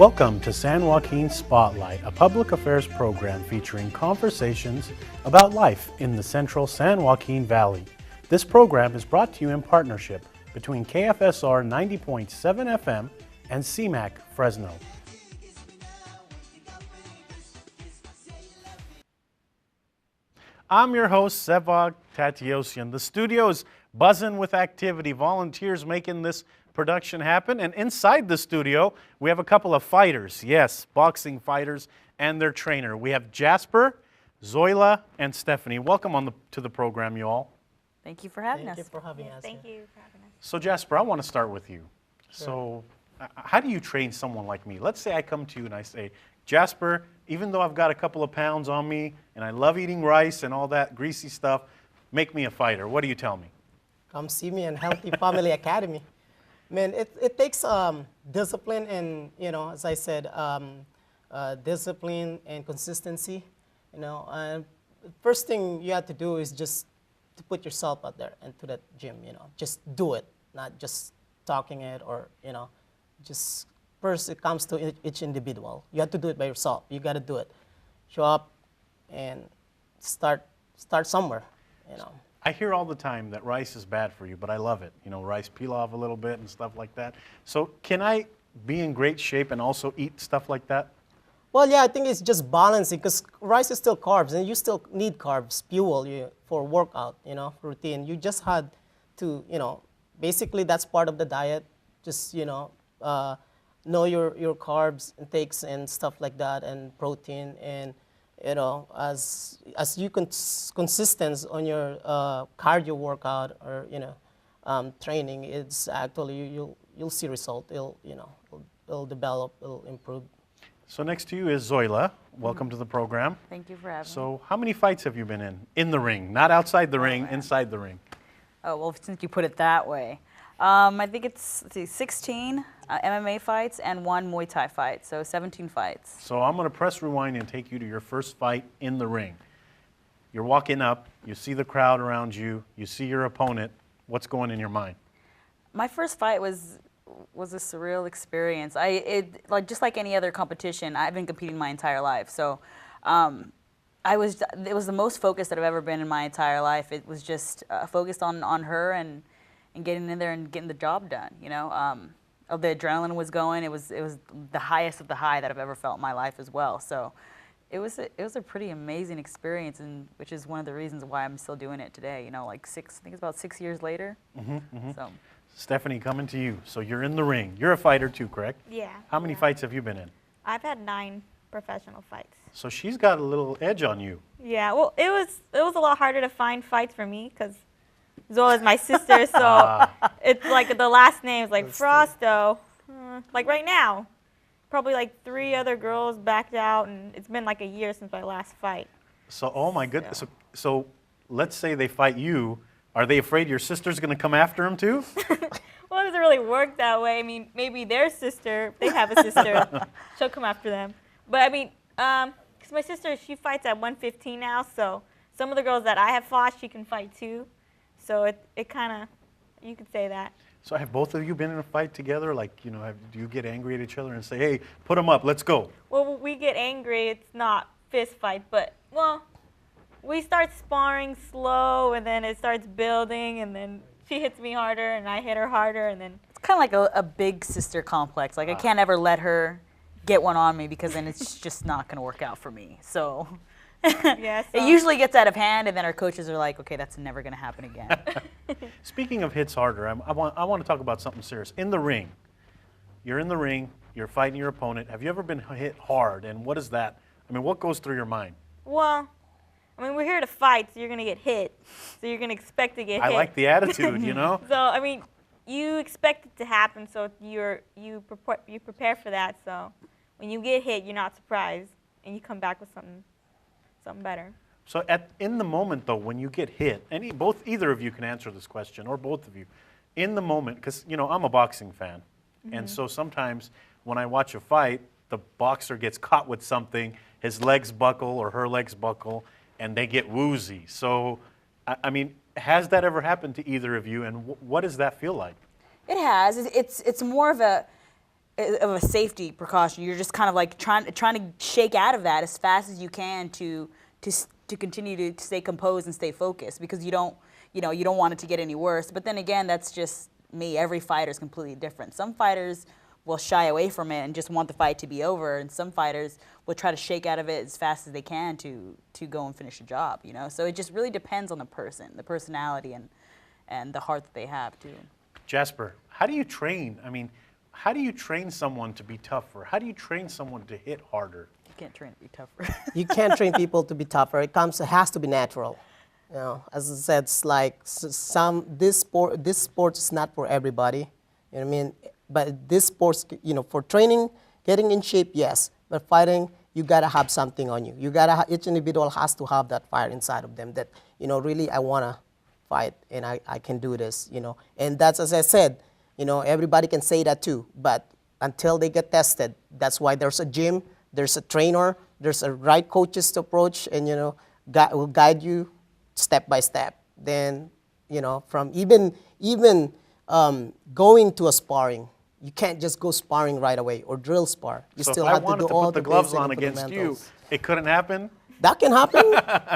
Welcome to San Joaquin Spotlight, a public affairs program featuring conversations about life in the central San Joaquin Valley. This program is brought to you in partnership between KFSR 90.7 FM and CMAC Fresno. I'm your host, Sevag Tateosian. The studio is buzzing with activity, volunteers making this production happen, and inside the studio we have a couple of fighters, yes, boxing fighters, and their trainer. We have Jasper, Zoila, and Stephanie. Welcome to the program, you all. Thank you for having us. Thank you for having us. Thank you for having us. So Jasper, I want to start with you. Sure. So how do you train someone like me? Let's say I come to you and I say, Jasper, even though I've got a couple of pounds on me and I love eating rice and all that greasy stuff, make me a fighter. What do you tell me? Come see me in Healthy Family Academy. Man, it takes discipline and, as I said, discipline and consistency. And first thing you have to do is just to put yourself out there into that gym. Just do it, not just talking it or just first it comes to each individual. You have to do it by yourself. You got to do it. Show up and start somewhere. I hear all the time that rice is bad for you, but I love it. Rice pilaf a little bit and stuff like that. So can I be in great shape and also eat stuff like that? Well, yeah, I think it's just balancing because rice is still carbs and you still need carbs, fuel for workout, routine. You just had to, basically that's part of the diet. Just, know your carbs intakes and stuff like that and protein and, as you consistent on your cardio workout or training, it's actually you'll see result. It'll develop, it'll improve. So next to you is Zoila. Welcome to the program. Thank you for having me. So how many fights have you been in the ring? Not outside the ring, inside the ring. Oh, well, since you put it that way. I think it's 16 MMA fights and 1 Muay Thai fight, so 17 fights. So I'm going to press rewind and take you to your first fight in the ring. You're walking up, you see the crowd around you, you see your opponent. What's going in your mind? My first fight was a surreal experience. Just like any other competition, I've been competing my entire life. So it was the most focused that I've ever been in my entire life. It was just focused on her and getting in there and getting the job done. The adrenaline was going. It was the highest of the high that I've ever felt in my life as well. So it was a pretty amazing experience, and which is one of the reasons why I'm still doing it today. I think it's about 6 years later. So. Stephanie, coming to you. So you're in the ring. You're a fighter too, correct? Yeah. How many fights have you been in? I've had 9 professional fights. So she's got a little edge on you. Yeah. Well, it was a lot harder to find fights for me because Zola is my sister, so it's like the last name is like Frausto. Like right now, probably like 3 other girls backed out, and it's been like a year since my last fight. So, oh my goodness. So let's say they fight you. Are they afraid your sister's going to come after them too? Well, it doesn't really work that way. I mean, maybe their sister, if they have a sister, she'll come after them. But I mean, because my sister, she fights at 115 now, so some of the girls that I have fought, she can fight too. So it kind of, you could say that. So have both of you been in a fight together? Like, do you get angry at each other and say, hey, put them up, let's go? Well, we get angry. It's not fist fight, but, well, we start sparring slow, and then it starts building, and then she hits me harder, and I hit her harder, and then... It's kind of like a big sister complex. Like, I can't ever let her get one on me because then it's just not going to work out for me. So... Yeah, it usually gets out of hand, and then our coaches are like, okay, that's never going to happen again. Speaking of hits harder, I want to talk about something serious. In the ring, you're in the ring, you're fighting your opponent. Have you ever been hit hard, and what is that? I mean, what goes through your mind? Well, I mean, we're here to fight, so you're going to get hit. So you're going to expect to get hit. I like the attitude, So, I mean, you expect it to happen, so you prepare for that. So when you get hit, you're not surprised, and you come back with something better. So in the moment, though, when you get hit, either of you can answer this question, or both of you, in the moment, because, I'm a boxing fan, and so sometimes when I watch a fight, the boxer gets caught with something, his legs buckle or her legs buckle, and they get woozy. So, I mean, has that ever happened to either of you, and what does that feel like? It has. It's more of a of a safety precaution. You're just kind of like trying to shake out of that as fast as you can to continue to stay composed and stay focused, because you don't want it to get any worse. But then again, that's just me. Every fighter is completely different. Some fighters will shy away from it and just want the fight to be over, and some fighters will try to shake out of it as fast as they can to go and finish the job. So it just really depends on the person, the personality, and the heart that they have too. Jasper, how do you train? I mean, how do you train someone to be tougher? How do you train someone to hit harder? You can't train to be tougher. You can't train people to be tougher. It has to be natural. As I said, it's like this sport is not for everybody. You know what I mean? But this sports, for training, getting in shape, yes. But fighting, you gotta have something on you. Each individual has to have that fire inside of them that, really I wanna fight and I can do this, And that's, as I said, everybody can say that too. But until they get tested, that's why there's a gym, there's a trainer, there's a right coaches to approach, and will guide you step by step. Then, from even going to a sparring, you can't just go sparring right away or drill spar. You So still if I have to wanted do to all put the the gloves basic on and against you, fundamentals. it couldn't happen? That can happen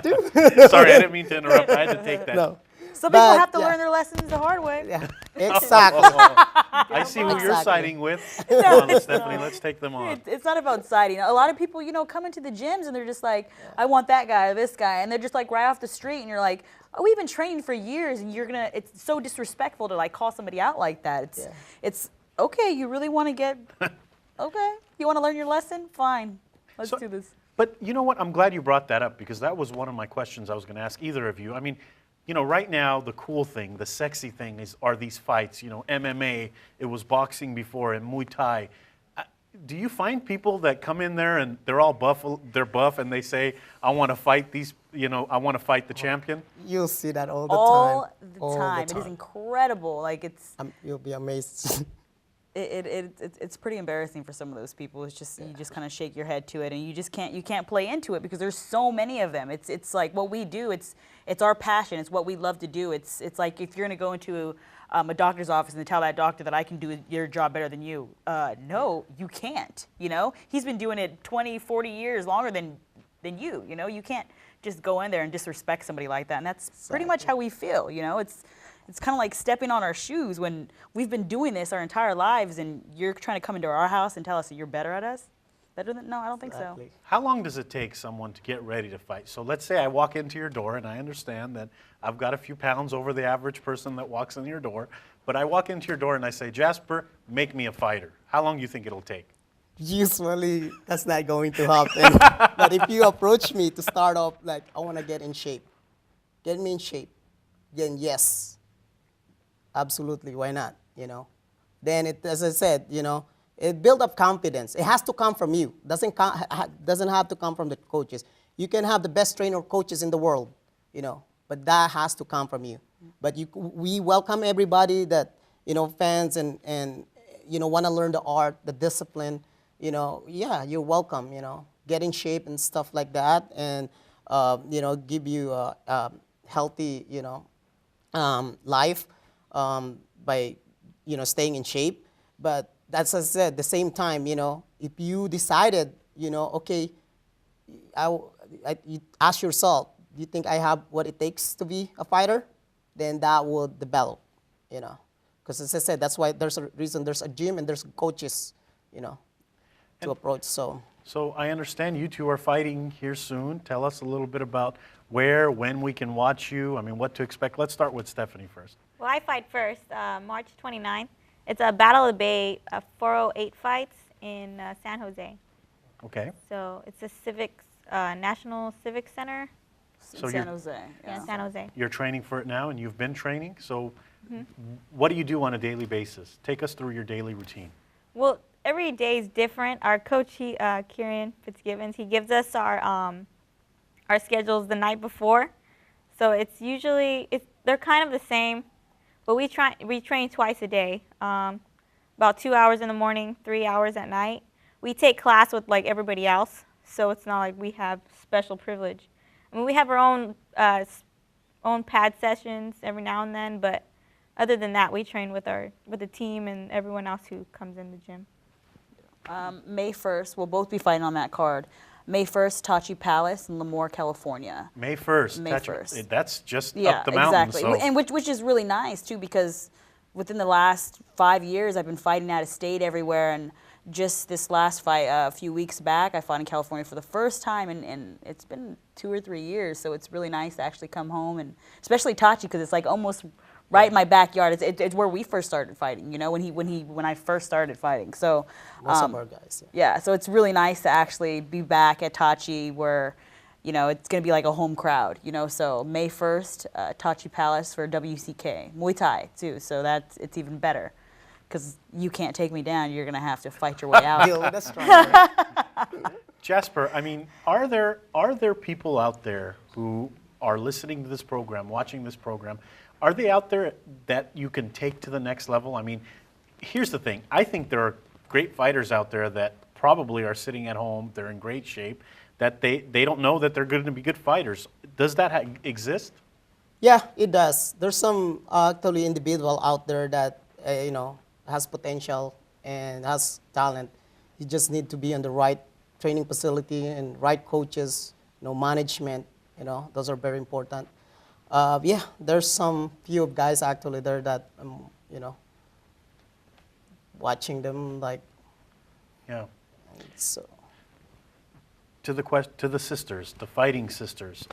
too. Sorry, I didn't mean to interrupt. I had to take that. No. Some people But, have to yeah. learn their lessons the hard way. Yeah, exactly. I see who you're Exactly. siding with. Come on, Stephanie, let's take them on. It's not about siding. A lot of people, come into the gyms and they're just like, I want that guy or this guy. And they're just like right off the street. And you're like, oh, we've been training for years. And it's so disrespectful to like call somebody out like that. It's okay. You really want to okay. You want to learn your lesson? Fine. Let's do this. But you know what? I'm glad you brought that up, because that was one of my questions I was going to ask either of you. I mean, right now, the cool thing, the sexy thing are these fights. MMA, it was boxing before, and Muay Thai. Do you find people that come in there and they're all buff, and they say, I want to fight I want to fight the champion? You'll see that all the time. It is incredible. Like You'll be amazed. It's pretty embarrassing for some of those people. It's just you just kind of shake your head to it, and you can't play into it because there's so many of them. It's like what we do. It's our passion. It's what we love to do. It's like if you're gonna go into a doctor's office and tell that doctor that I can do your job better than you. No, you can't. He's been doing it 20, 40 years longer than you. You can't just go in there and disrespect somebody like that. And that's pretty much how we feel. It's kind of like stepping on our shoes when we've been doing this our entire lives, and you're trying to come into our house and tell us that you're better at us? No, I don't think so. How long does it take someone to get ready to fight? So let's say I walk into your door, and I understand that I've got a few pounds over the average person that walks in your door, but I walk into your door and I say, Jasper, make me a fighter. How long do you think it'll take? Usually, that's not going to happen. But if you approach me to start off, like, I want to get in shape, get me in shape, then yes. Absolutely, why not? Then as I said, it builds up confidence. It has to come from you. Doesn't have to come from the coaches. You can have the best trainer coaches in the world, but that has to come from you. But we welcome everybody that fans and want to learn the art, the discipline. Yeah, you're welcome. Get in shape and stuff like that, and give you a healthy life. By staying in shape, but that's, as I said, at the same time, if you decided, okay, you ask yourself, do you think I have what it takes to be a fighter? Then that will develop, because as I said, that's why there's a reason there's a gym and there's coaches, to approach. So I understand you two are fighting here soon. Tell us a little bit about where, when we can watch you. I mean, what to expect. Let's start with Stephanie first. Well, I fight first, March 29th. It's a Battle of the Bay, 408 fights in San Jose. Okay. So it's a National Civic Center. So San Jose. Yeah, San Jose. You're training for it now, and you've been training. So what do you do on a daily basis? Take us through your daily routine. Well, every day is different. Our coach, Kieran Fitzgibbons, he gives us our schedules the night before. So it's usually, they're kind of the same. But we train twice a day, about 2 hours in the morning, 3 hours at night. We take class with like everybody else, so it's not like we have special privilege. I mean, we have our own pad sessions every now and then, but other than that, we train with the team and everyone else who comes in the gym. May 1st, we'll both be fighting on that card. May 1st, Tachi Palace in Lemoore, California. May 1st. May 1st. That's just Yeah, up the mountain. exactly. So. And which is really nice too, because within the last 5 years, I've been fighting out of state everywhere, and just this last fight a few weeks back, I fought in California for the first time, and it's been 2 or 3 years, so it's really nice to actually come home, and especially Tachi, because it's like almost right in my backyard. It's where we first started fighting, you know, when I first started fighting. So Most of our guys. Yeah. yeah, so it's really nice to actually be back at Tachi, where, you know, it's going to be like a home crowd, you know. So May 1st, Tachi Palace for WCK, Muay Thai too. So it's even better, because you can't take me down. You're going to have to fight your way out. Deal with the struggle. Jasper, I mean, are there people out there who are listening to this program, watching this program? Are they out there that you can take to the next level? I mean, here's the thing. I think there are great fighters out there that probably are sitting at home. They're in great shape. That they don't know that they're going to be good fighters. Does that exist? Yeah, it does. There's some actually individual out there that you know, has potential and has talent. You just need to be in the right training facility and right coaches, you know, management. You know, those are very important. Yeah, there's some few guys actually there that you know, watching them like. Yeah. So. To the sisters, the fighting sisters.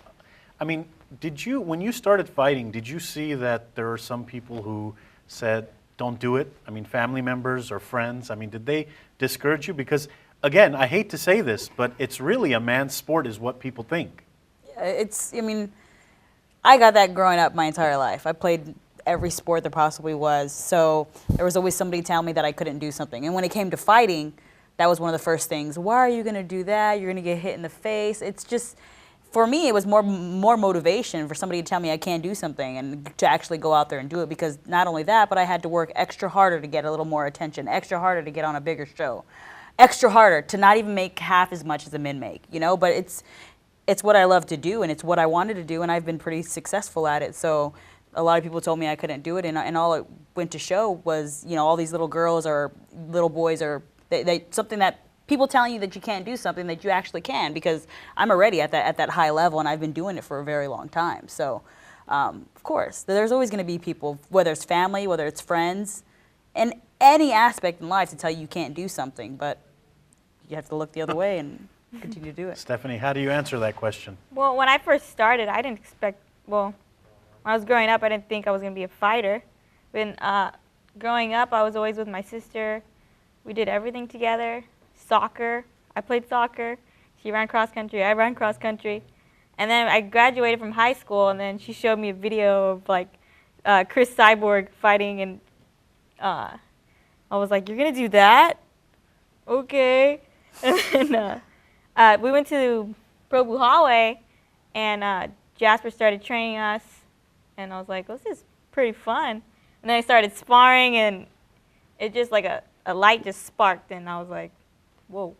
I mean, when you started fighting, did you see that there are some people who said, don't do it? I mean, family members or friends, I mean, did they discourage you? Because, again, I hate to say this, but it's really a man's sport is what people think. I mean, I got that growing up my entire life. I played every sport there possibly was. So there was always somebody telling me that I couldn't do something. And when it came to fighting, that was one of the first things. Why are you going to do that? You're going to get hit in the face. It's just, for me, it was more motivation for somebody to tell me I can't do something and to actually go out there and do it. Because not only that, but I had to work extra harder to get a little more attention, extra harder to get on a bigger show, extra harder to not even make half as much as the men make, you know? But it's what I love to do, and it's what I wanted to do, and I've been pretty successful at it. So a lot of people told me I couldn't do it, and all it went to show was, you know, all these little girls or little boys or something that people telling you that you can't do something that you actually can, because I'm already at that high level, and I've been doing it for a very long time. So, of course, there's always going to be people, whether it's family, whether it's friends, in any aspect in life, to tell you can't do something, but you have to look the other way and continue to do it. Stephanie, how do you answer that question? Well, when I first started, I didn't expect, well, when I was growing up, I didn't think I was going to be a fighter. When growing up, I was always with my sister. We did everything together. Soccer. I played soccer. She ran cross country. I ran cross country. And then I graduated from high school, and then she showed me a video of like Chris Cyborg fighting, and I was like, "You're gonna do that? Okay." And then we went to Pro Buhawe, and Jasper started training us, and I was like, "This is pretty fun." And then I started sparring, and it just like a light just sparked, and I was like, whoa,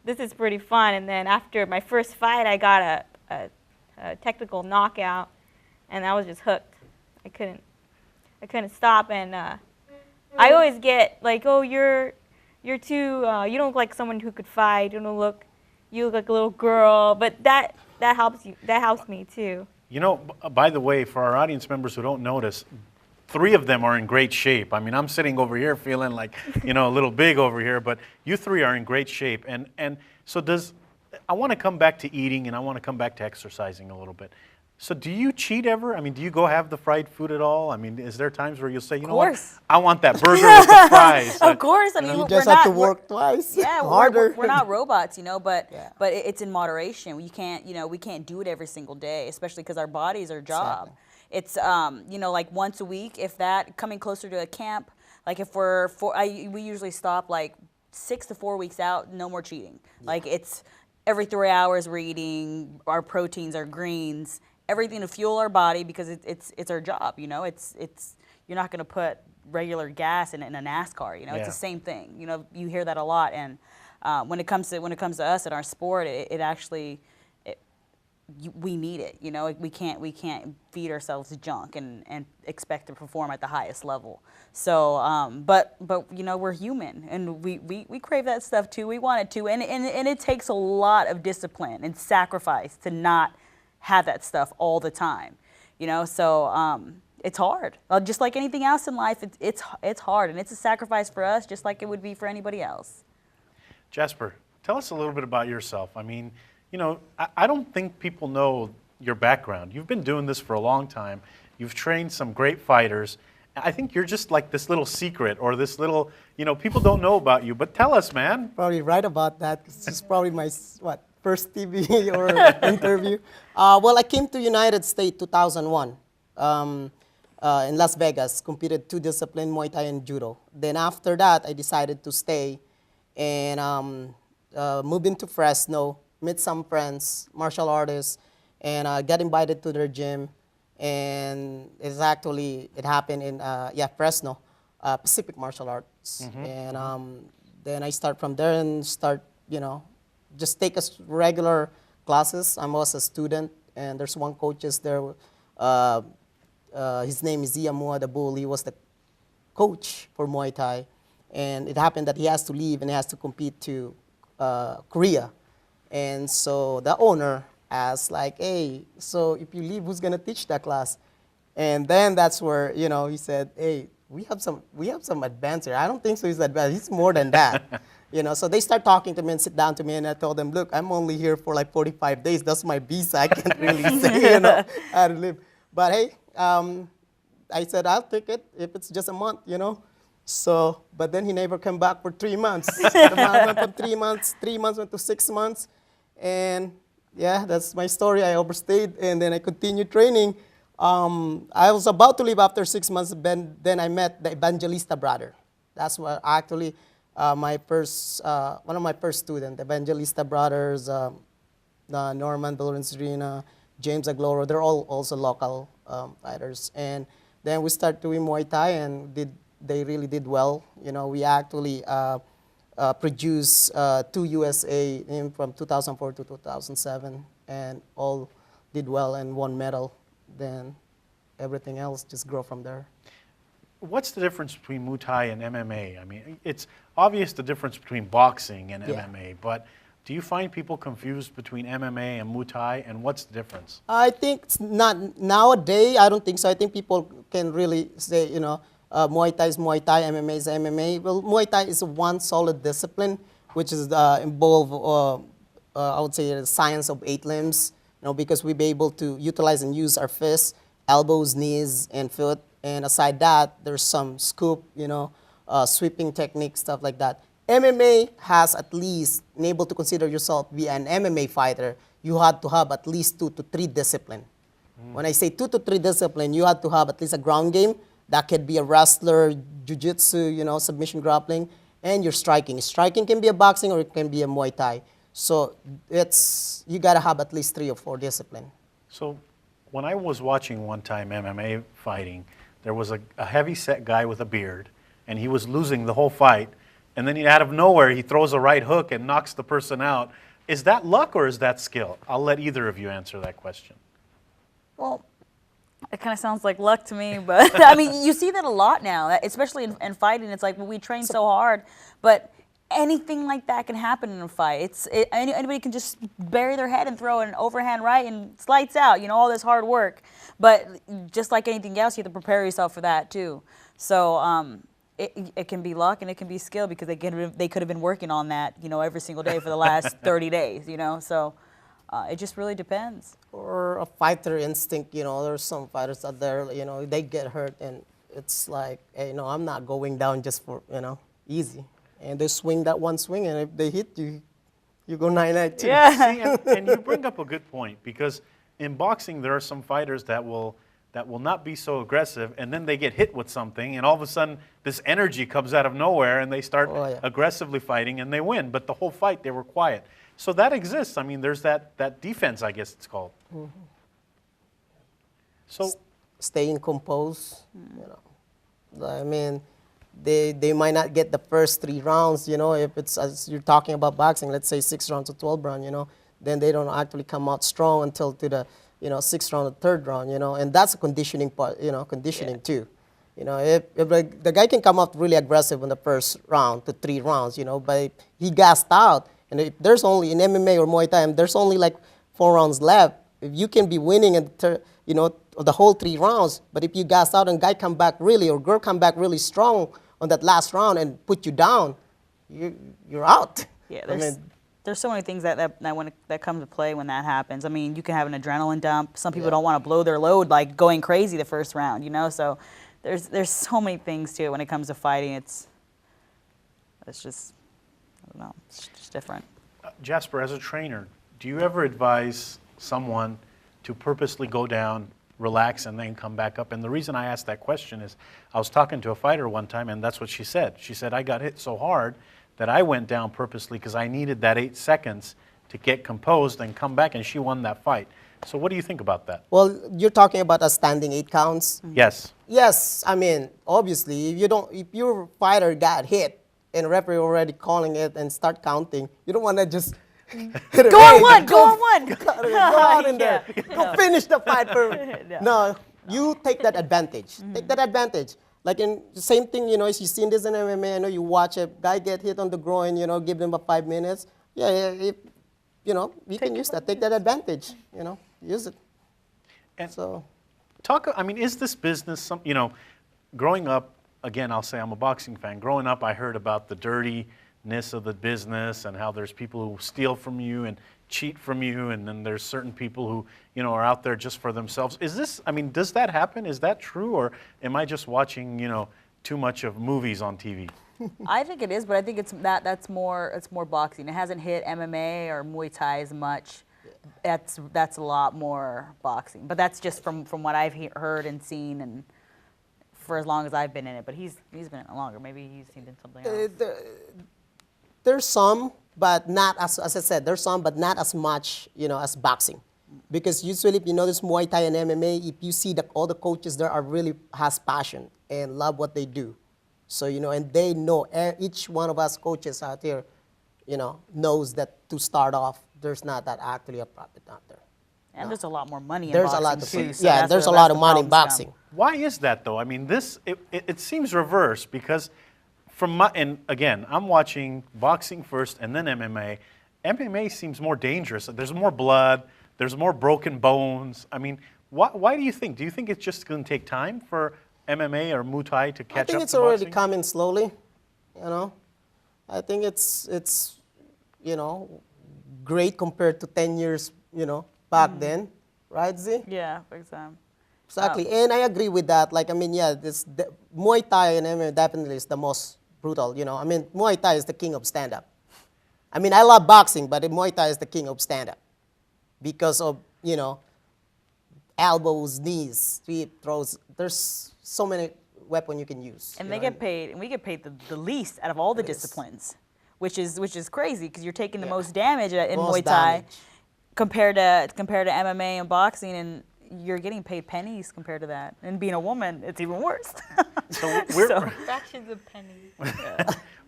this is pretty fun. And then after my first fight, I got a technical knockout, and I was just hooked. I couldn't stop. And I always get like, oh, you're too, you don't look like someone who could fight. You look like a little girl. But that helps you. That helps me too. You know, by the way, for our audience members who don't notice, 3 of them are in great shape. I mean, I'm sitting over here feeling like, you know, a little big over here, but you 3 are in great shape. And so I want to come back to eating, and I want to come back to exercising a little bit. So do you cheat ever? I mean, do you go have the fried food at all? I mean, is there times where you'll say, you know what, I want that burger with the fries? Of course. I mean, You we're just not, have to work twice. Yeah, harder. we're not robots, you know, but Yeah. but it's in moderation. You can't, you know, we can't do it every single day, especially because our body's our job. Exactly. It's you know, like once a week, if that, coming closer to a camp. Like if we usually stop like 6 to 4 weeks out, no more cheating. Yeah. Like it's every 3 hours we're eating our proteins, our greens, everything to fuel our body, because it's our job. You know, it's you're not going to put regular gas in a NASCAR. You know, it's the same thing. You know, you hear that a lot. And when it comes to us in our sport, it actually we need it. You know, we can't feed ourselves junk and expect to perform at the highest level. So, but you know, we're human, and we crave that stuff too. We want it too, and it takes a lot of discipline and sacrifice to not have that stuff all the time. You know, so it's hard. Just like anything else in life, it's hard, and it's a sacrifice for us, just like it would be for anybody else. Jasper, tell us a little bit about yourself. I mean, you know, I don't think people know your background. You've been doing this for a long time. You've trained some great fighters. I think you're just like this little secret or this little, you know, people don't know about you. But tell us, man. Probably right about that. This is probably my first TV or interview. Well, I came to United States 2001 in Las Vegas, competed 2 disciplines, Muay Thai and Judo. Then after that, I decided to stay and move into Fresno, meet some friends, martial artists, and got invited to their gym. And it happened in Fresno, Pacific Martial Arts. And then I start from there and start, you know, just take regular classes. I'm also a student, and there's one coach there. His name is Ziyamua the Bull. He was the coach for Muay Thai. And it happened that he has to leave and he has to compete to Korea. And so the owner asked, like, hey, so if you leave, who's going to teach that class? And then that's where, you know, he said, hey, we have some advance here. I don't think so he's advanced. He's more than that. You know, so they start talking to me and sit down to me, and I told them, look, I'm only here for like 45 days. That's my visa. I can't really say, you know, how to live. But hey, I said, I'll take it if it's just a month, you know. So, but then he never came back for 3 months. The man went from 3 months, 3 months went to 6 months. And yeah, that's my story. I overstayed, and then I continued training. I was about to leave after 6 months, then I met the Evangelista brother. That's what actually one of my first students, the Evangelista brothers, Norman Valorenzrina, James Agloro, they're all also local fighters. And then we started doing Muay Thai, and they really did well. You know, we actually produced 2 USA from 2004 to 2007, and all did well and won medal. Then everything else just grow from there. What's the difference between Muay Thai and MMA? I mean, it's obvious the difference between boxing and MMA, but do you find people confused between MMA and Muay Thai, and what's the difference? I think it's not nowadays. I don't think so. I think people can really say, you know, Muay Thai is Muay Thai, MMA is MMA. Well, Muay Thai is one solid discipline, which is involve, I would say, the science of 8 limbs. You know, because we be able to utilize and use our fists, elbows, knees, and foot. And aside that, there's some scoop, you know, sweeping techniques, stuff like that. MMA has at least, and able to consider yourself be an MMA fighter, you had to have at least 2 to 3 discipline. When I say 2 to 3 discipline, you had to have at least a ground game. That could be a wrestler, jiu-jitsu, you know, submission grappling, and your striking. Striking can be a boxing or it can be a Muay Thai. So you gotta have at least 3 or 4 discipline. So when I was watching one time MMA fighting, there was a heavy-set guy with a beard, and he was losing the whole fight, and then out of nowhere, he throws a right hook and knocks the person out. Is that luck or is that skill? I'll let either of you answer that question. Well, it kind of sounds like luck to me, but I mean, you see that a lot now, especially in fighting. It's like, well, we train so hard, but anything like that can happen in a fight. Anybody can just bury their head and throw an overhand right and it's lights out, you know, all this hard work. But just like anything else, you have to prepare yourself for that too. So it can be luck and it can be skill, because they could have been working on that, you know, every single day for the last 30 days, you know. So it just really depends. Or a fighter instinct, you know, there's some fighters out there, you know, they get hurt and it's like, hey, no, I'm not going down just for, you know, easy. And they swing that one swing, and if they hit you, you go 9-9 too. Yeah. See, and you bring up a good point, because in boxing there are some fighters that will not be so aggressive, and then they get hit with something, and all of a sudden this energy comes out of nowhere, and they start aggressively fighting, and they win. But the whole fight they were quiet. So that exists. I mean, there's that defense, I guess it's called. Mm-hmm. So staying composed, you know. I mean, they might not get the first 3 rounds, you know, if it's, as you're talking about boxing, let's say 6 rounds or 12 rounds, you know, then they don't actually come out strong until to the, sixth round or third round, and that's a conditioning part, conditioning too. If the guy can come out really aggressive in the first round to 3 rounds, but if he gassed out, and if there's only in MMA or Muay Thai, there's only like 4 rounds left. If you can be winning in the whole 3 rounds, but if you gas out and guy come back really or girl come back really strong on that last round and put you down, you're out. Yeah, there's so many things that come to play when that happens. I mean, you can have an adrenaline dump. Some people don't want to blow their load like going crazy the first round, So there's so many things to it when it comes to fighting. It's just, I don't know, it's just different. Jasper, as a trainer, do you ever advise someone to purposely go down, relax, and then come back up? And the reason I asked that question is I was talking to a fighter one time, and that's what she said. She said, I got hit so hard that I went down purposely because I needed that 8 seconds to get composed and come back, and she won that fight. So what do you think about that? Well, you're talking about a standing 8 counts? Yes. Yes, I mean, obviously, if your fighter got hit and the referee already calling it and start counting, you don't want to just hit it. Go on one, go on one. Go out in there. Go finish the fight. No, you take that advantage. Take that advantage. Like in the same thing, as you've seen this in MMA, I know you watch a guy get hit on the groin, give them about 5 minutes. You can use that. Take that advantage, use it. And so, is this business, growing up, again, I'll say I'm a boxing fan. Growing up, I heard about the dirtiness of the business and how there's people who steal from you and cheat from you, and then there's certain people who, are out there just for themselves. Does that happen? Is that true, or am I just watching, too much of movies on TV? I think it is, but I think it's more boxing. It hasn't hit MMA or Muay Thai as much. That's a lot more boxing. But that's just from what I've heard and seen, and for as long as I've been in it. But he's been in it longer. Maybe he's seen something else. There's some, but not as I said. There's some, but not as much, as boxing. Because usually, if you notice Muay Thai and MMA, if you see that all the coaches there are really has passion and love what they do. So, and they know, each one of us coaches out here, knows that to start off, there's not that actually a profit out there. And there's a lot more money in there's boxing a lot too. so there's a lot of money in boxing. Why is that, though? It seems reverse, because and again, I'm watching boxing first and then MMA. MMA seems more dangerous. There's more blood. There's more broken bones. Why do you think? Do you think it's just going to take time for MMA or Muay Thai to catch up to boxing? I think it's already coming slowly, I think it's great compared to 10 years, back then, right, Z? Yeah, for example. Exactly, and I agree with that. Muay Thai and MMA definitely is the most brutal, Muay Thai is the king of stand-up. I love boxing, but Muay Thai is the king of stand-up because of, elbows, knees, sweep, throws. There's so many weapons you can use. And we get paid the least out of all the disciplines, which is crazy because you're taking the most damage in Muay Thai compared to MMA and boxing, and you're getting paid pennies compared to that. And being a woman, it's even worse. So we're Fractions of pennies.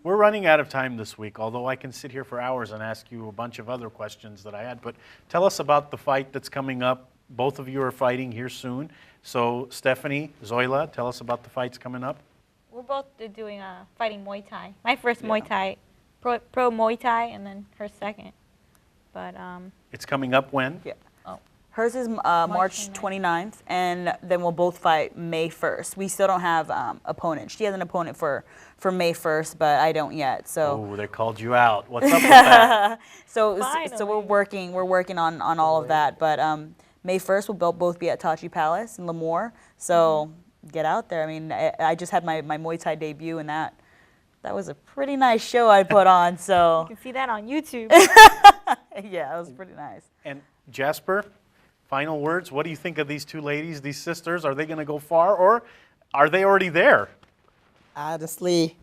We're running out of time this week, although I can sit here for hours and ask you a bunch of other questions that I had. But tell us about the fight that's coming up. Both of you are fighting here soon. So Stephanie, Zoila, tell us about the fights coming up. We're both doing fighting Muay Thai. My first Muay Thai, pro Muay Thai, and then her second. But it's coming up when? Yeah. Hers is March 29th, and then we'll both fight May 1st. We still don't have opponents. She has an opponent for May 1st, but I don't yet. So they called you out. What's up with that? so we're working on all of that. But May 1st we'll both be at Tachi Palace in Lemoore. So get out there. I just had my Muay Thai debut, and that was a pretty nice show I put on. So you can see that on YouTube. Yeah, it was pretty nice. And Jasper, final words. What do you think of these two ladies, these sisters? Are they going to go far, or are they already there? Honestly,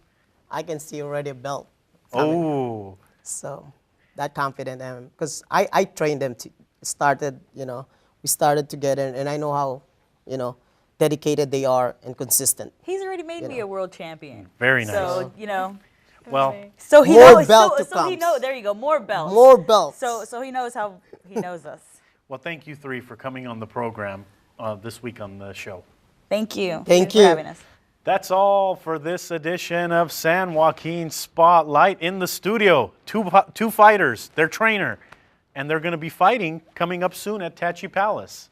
I can see already a belt. Oh. So that confident, because I trained them we started together, and I know how, dedicated they are and consistent. He's already made me a world champion. Very nice. So, Well, So he More knows. belt to So he comes. knows. There you go. More belts. More belts. So he knows how he knows us. well, thank you three for coming on the program this week on the show. Thank you. Thank Thanks you. for having us. That's all for this edition of San Joaquin Spotlight. In the studio, two fighters, their trainer, and they're going to be fighting coming up soon at Tachi Palace.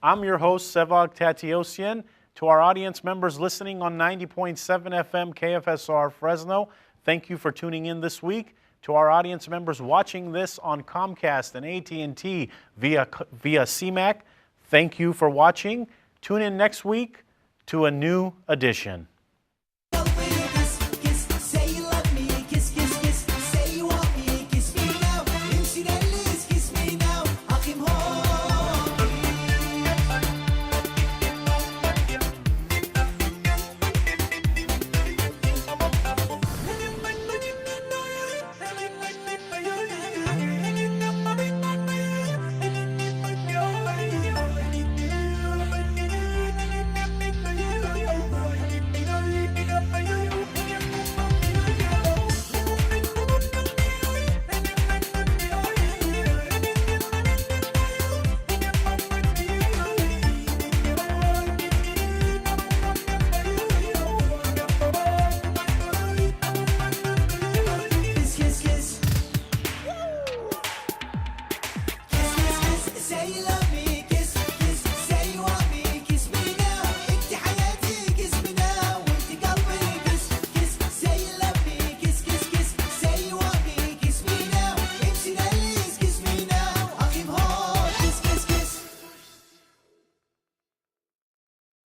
I'm your host, Sevag Tateosian. To our audience members listening on 90.7 FM KFSR Fresno, thank you for tuning in this week. To our audience members watching this on Comcast and AT&T via CMAC, thank you for watching. Tune in next week to a new edition.